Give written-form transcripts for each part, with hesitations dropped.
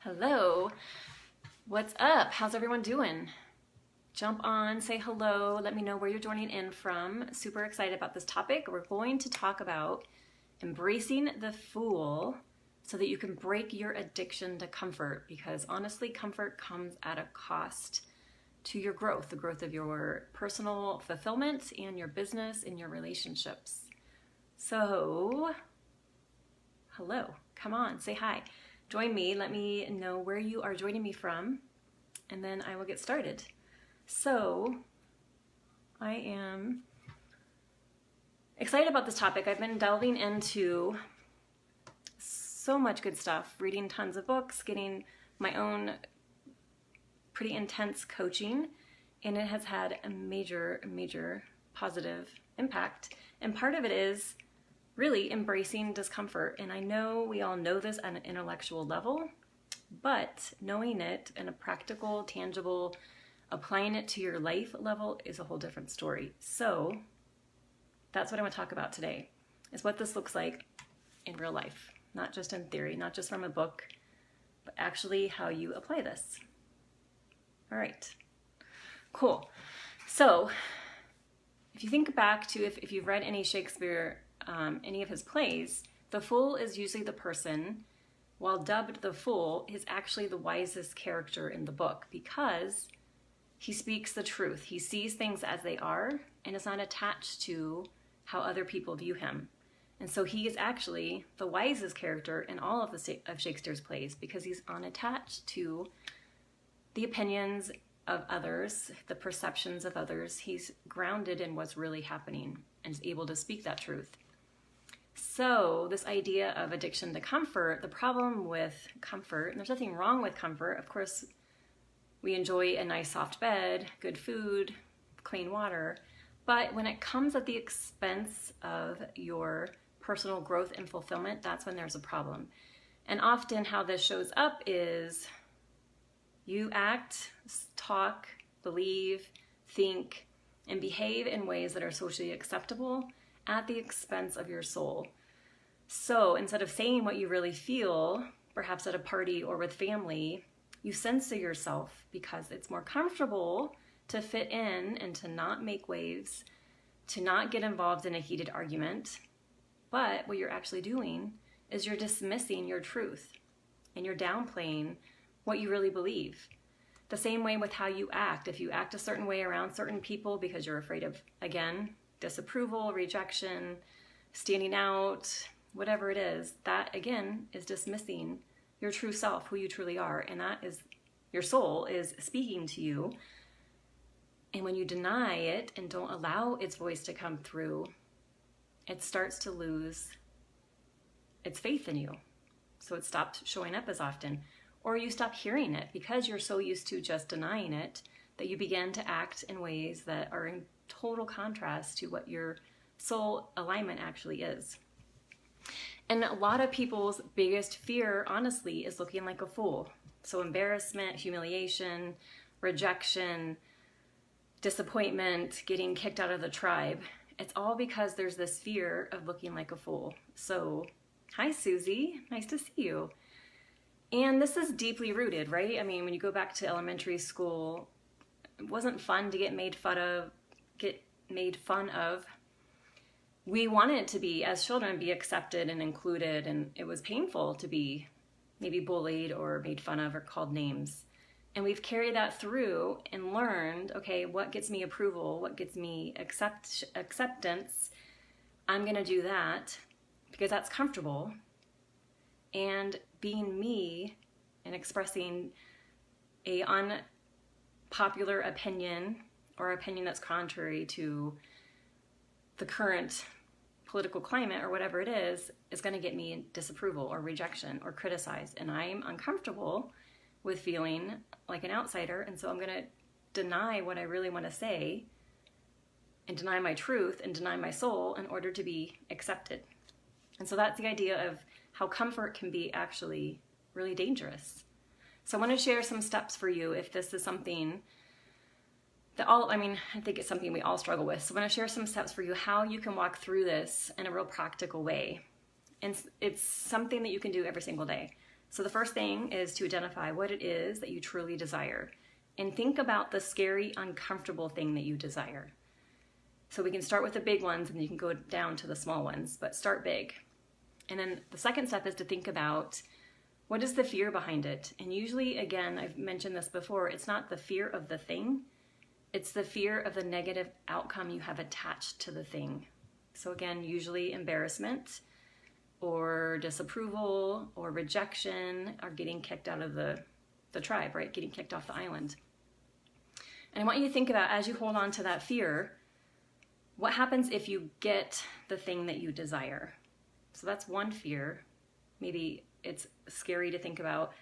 Hello, what's up? How's everyone doing? Jump on, say hello, let me know where you're joining in from. Super excited about this topic. We're going to talk about embracing the fool so that you can break your addiction to comfort, because honestly, comfort comes at a cost to your growth, the growth of your personal fulfillment and your business and your relationships. So, hello, come on, say hi. Join me, let me know where you are joining me from, and then I will get started. So, I am excited about this topic. I've been delving into so much good stuff, reading tons of books, getting my own pretty intense coaching, and it has had a major positive impact. And part of it is really embracing discomfort. And I know we all know this at an intellectual level, but knowing it in a practical, tangible, applying it to your life level is a whole different story. So that's what I want to talk about today, is what this looks like in real life, not just in theory, not just from a book, but actually how you apply this. All right, cool. So if you think back to, if you've read any Shakespeare, any of his plays, the fool is usually the person, while dubbed the fool, is actually the wisest character in the book because he speaks the truth. He sees things as they are and is not attached to how other people view him. And so he is actually the wisest character in all of Shakespeare's plays because he's unattached to the opinions of others, the perceptions of others. He's grounded in what's really happening and is able to speak that truth. So this idea of addiction to comfort, the problem with comfort, and there's nothing wrong with comfort. Of course, we enjoy a nice soft bed, good food, clean water, but when it comes at the expense of your personal growth and fulfillment, that's when there's a problem. And often how this shows up is you act, talk, believe, think, and behave in ways that are socially acceptable at the expense of your soul. So instead of saying what you really feel, perhaps at a party or with family, you censor yourself because it's more comfortable to fit in and to not make waves, to not get involved in a heated argument. But what you're actually doing is you're dismissing your truth and you're downplaying what you really believe. The same way with how you act. If you act a certain way around certain people because you're afraid of, again, disapproval, rejection, standing out, whatever it is, that again is dismissing your true self, who you truly are, and that is your soul is speaking to you. And when you deny it and don't allow its voice to come through, it starts to lose its faith in you. So it stopped showing up as often, or you stop hearing it because you're so used to just denying it that you begin to act in ways that are in total contrast to what your soul alignment actually is. And a lot of people's biggest fear, honestly, is looking like a fool. So embarrassment, humiliation, rejection, disappointment, getting kicked out of the tribe. It's all because there's this fear of looking like a fool. So, hi Susie, nice to see you. And this is deeply rooted, right? I mean, when you go back to elementary school, it wasn't fun to get made fun of. We wanted to be, as children, be accepted and included, and it was painful to be maybe bullied or made fun of or called names. And we've carried that through and learned, okay, what gets me approval, what gets me acceptance, I'm gonna do that because that's comfortable. And being me and expressing a unpopular opinion or opinion that's contrary to the current political climate or whatever it is going to get me disapproval or rejection or criticized. And I'm uncomfortable with feeling like an outsider. And so I'm going to deny what I really want to say and deny my truth and deny my soul in order to be accepted. And so that's the idea of how comfort can be actually really dangerous. So I want to share some steps for you if this is something I think it's something we all struggle with. So I'm going to share some steps for you how you can walk through this in a real practical way. And it's something that you can do every single day. So the first thing is to identify what it is that you truly desire. And think about the scary, uncomfortable thing that you desire. So we can start with the big ones and you can go down to the small ones, but start big. And then the second step is to think about what is the fear behind it. And usually, again, I've mentioned this before, it's not the fear of the thing, it's the fear of the negative outcome you have attached to the thing. So again, usually embarrassment or disapproval or rejection or getting kicked out of the tribe, right? Getting kicked off the island. And I want you to think about, as you hold on to that fear, what happens if you get the thing that you desire? So that's one fear. Maybe it's scary to think about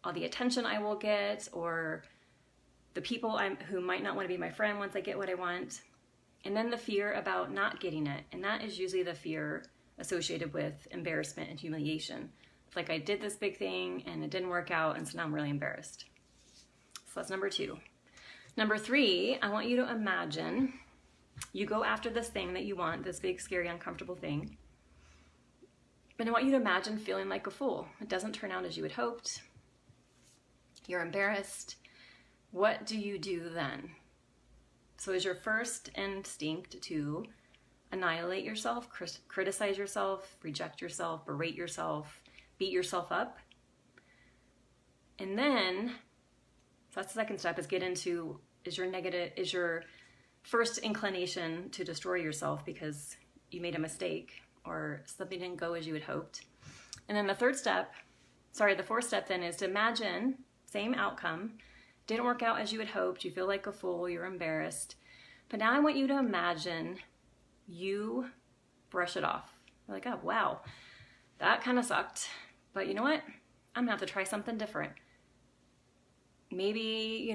all the attention I will get, or the people who might not want to be my friend once I get what I want. And then the fear about not getting it. And that is usually the fear associated with embarrassment and humiliation. It's like I did this big thing and it didn't work out, and so now I'm really embarrassed. So that's number 2. Number 3, I want you to imagine you go after this thing that you want, this big, scary, uncomfortable thing. And I want you to imagine feeling like a fool. It doesn't turn out as you had hoped. You're embarrassed. What do you do then? So is your first instinct to annihilate yourself, criticize yourself, reject yourself, berate yourself, beat yourself up? And then, so that's the second step, is get into, is your first inclination to destroy yourself because you made a mistake or something didn't go as you had hoped. And then the fourth step then is to imagine, same outcome, didn't work out as you had hoped, you feel like a fool, you're embarrassed. But now I want you to imagine you brush it off. You're like, oh, wow, that kind of sucked. But you know what? I'm gonna have to try something different. Maybe,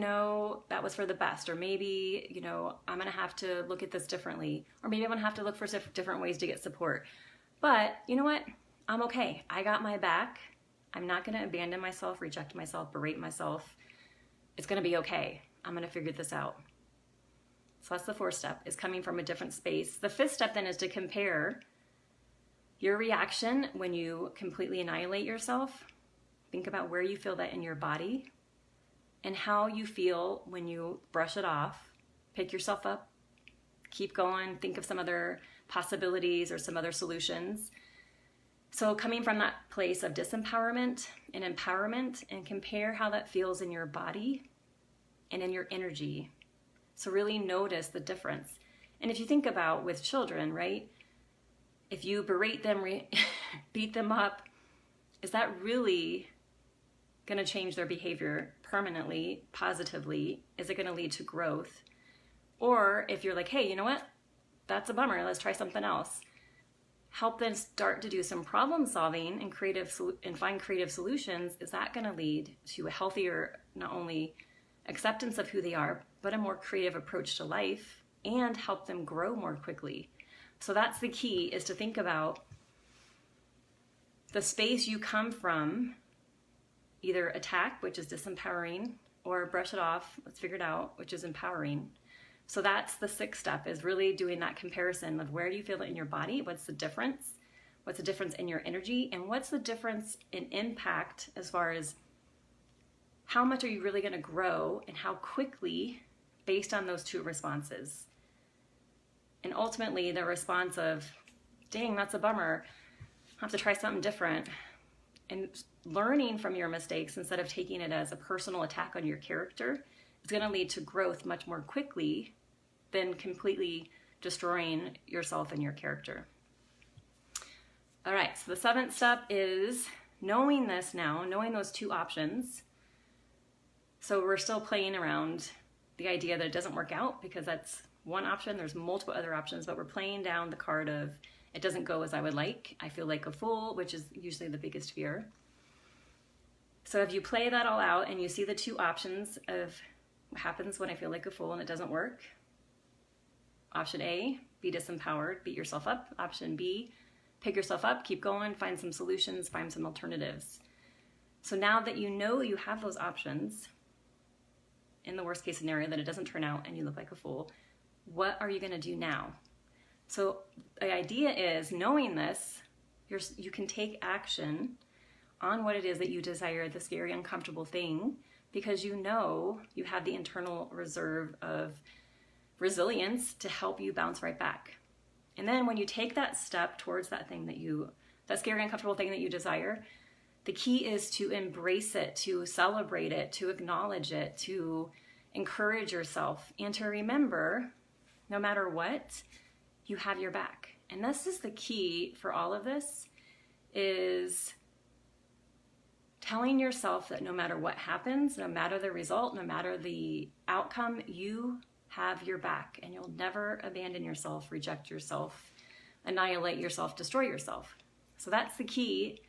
that was for the best, or maybe, I'm gonna have to look at this differently, or maybe I'm gonna have to look for different ways to get support. But you know what? I'm okay. I got my back. I'm not gonna abandon myself, reject myself, berate myself. It's gonna be okay. I'm gonna figure this out. So that's the fourth step, is coming from a different space. The fifth step then is to compare your reaction when you completely annihilate yourself. Think about where you feel that in your body, and how you feel when you brush it off, pick yourself up, keep going, think of some other possibilities or some other solutions. So coming from that place of disempowerment and empowerment, and compare how that feels in your body and in your energy. So really notice the difference. And if you think about with children, right? If you berate them, beat them up, is that really going to change their behavior permanently, positively? Is it going to lead to growth? Or if you're like, hey, you know what? That's a bummer. Let's try something else. Help them start to do some problem solving and find creative solutions. Is that going to lead to a healthier, not only acceptance of who they are, but a more creative approach to life, and help them grow more quickly? So that's the key, is to think about the space you come from, either attack, which is disempowering, or brush it off, let's figure it out, which is empowering. So that's the sixth step, is really doing that comparison of where do you feel it in your body, what's the difference, what's the difference in your energy, and what's the difference in impact as far as how much are you really going to grow and how quickly, based on those two responses. And ultimately the response of, dang, that's a bummer, I have to try something different, and learning from your mistakes instead of taking it as a personal attack on your character is going to lead to growth much more quickly than completely destroying yourself and your character. All right, so the seventh step is knowing this now, knowing those two options. So we're still playing around the idea that it doesn't work out, because that's one option. There's multiple other options, but we're playing down the card of it doesn't go as I would like. I feel like a fool, which is usually the biggest fear. So if you play that all out and you see the two options of what happens when I feel like a fool and it doesn't work. Option A, be disempowered, beat yourself up. Option B, pick yourself up, keep going, find some solutions, find some alternatives. So now that you know you have those options, in the worst case scenario that it doesn't turn out and you look like a fool, what are you going to do now? So the idea is, knowing this, you can take action on what it is that you desire, the scary, uncomfortable thing, because you know you have the internal reserve of resilience to help you bounce right back. And then when you take that step towards that thing that scary, uncomfortable thing that you desire, the key is to embrace it, to celebrate it, to acknowledge it, to encourage yourself, and to remember, no matter what, you have your back. And this is the key for all of this, is telling yourself that no matter what happens, no matter the result, no matter the outcome, you have your back, and you'll never abandon yourself, reject yourself, annihilate yourself, destroy yourself. So that's the key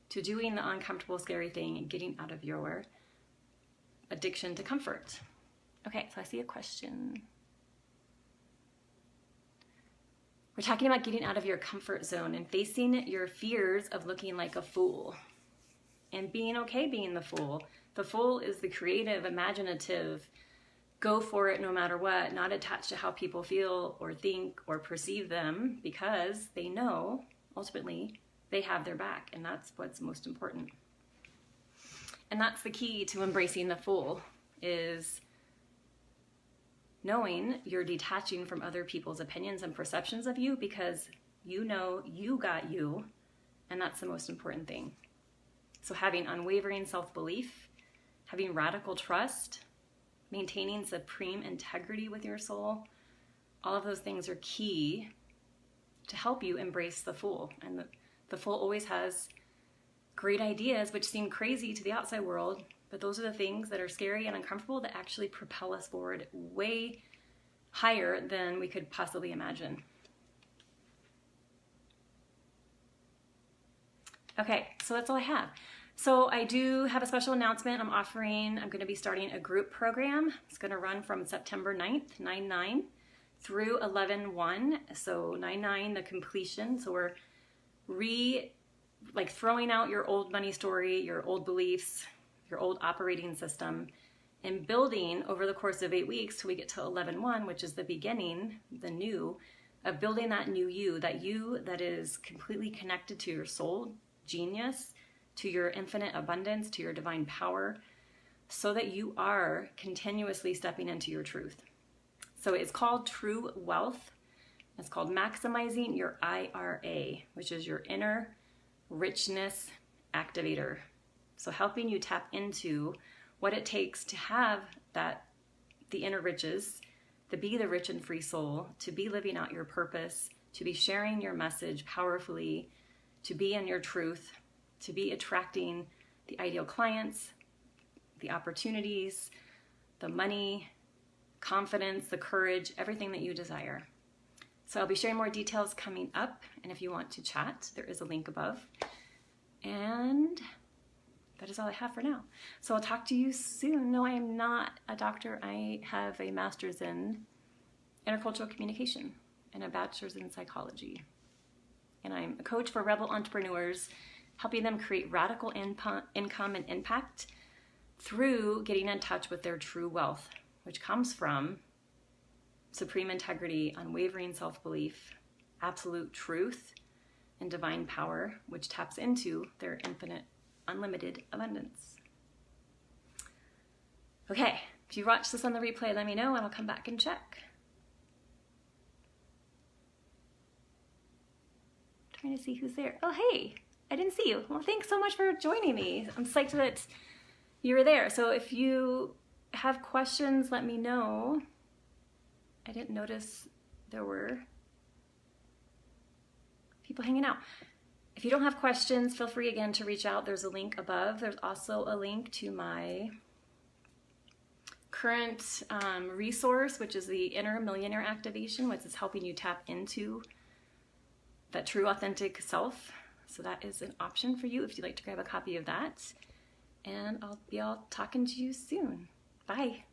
to doing the uncomfortable, scary thing and getting out of your addiction to comfort. Okay, so I see a question. We're talking about getting out of your comfort zone and facing your fears of looking like a fool and being okay being the fool. The fool is the creative, imaginative, go for it no matter what, not attached to how people feel or think or perceive them, because they know ultimately they have their back, and that's what's most important. And that's the key to embracing the fool, is knowing you're detaching from other people's opinions and perceptions of you, because you know you got you, and that's the most important thing. So having unwavering self-belief, having radical trust, maintaining supreme integrity with your soul, all of those things are key to help you embrace the fool. And the fool always has great ideas which seem crazy to the outside world, but those are the things that are scary and uncomfortable that actually propel us forward way higher than we could possibly imagine. Okay, so that's all I have. So I do have a special announcement I'm going to be starting a group program. It's going to run from September 9th, 9/9, through 11/1. So 9/9, the completion. So we're throwing out your old money story, your old beliefs, your old operating system, and building over the course of 8 weeks till we get to 11/1, which is the beginning, the new, of building that new you that is completely connected to your soul genius, to your infinite abundance, to your divine power, so that you are continuously stepping into your truth. So it's called True Wealth. It's called Maximizing Your IRA, which is your inner richness activator. So helping you tap into what it takes to have the inner riches, to be the rich and free soul, to be living out your purpose, to be sharing your message powerfully, to be in your truth, to be attracting the ideal clients, the opportunities, the money, confidence, the courage, everything that you desire. So I'll be sharing more details coming up, and if you want to chat, there is a link above. And that is all I have for now. So I'll talk to you soon. No, I am not a doctor. I have a master's in intercultural communication and a bachelor's in psychology. And I'm a coach for rebel entrepreneurs, helping them create radical income and impact through getting in touch with their true wealth, which comes from supreme integrity, unwavering self-belief, absolute truth, and divine power, which taps into their infinite, unlimited abundance. Okay, if you watch this on the replay, let me know and I'll come back and check. Trying to see who's there. Oh, hey, I didn't see you. Well, thanks so much for joining me. I'm psyched that you were there. So if you have questions, let me know. I didn't notice there were people hanging out. If you don't have questions, feel free again to reach out. There's a link above. There's also a link to my current resource, which is the Inner Millionaire Activation, which is helping you tap into that true authentic self. So that is an option for you if you'd like to grab a copy of that. And I'll be all talking to you soon. Bye.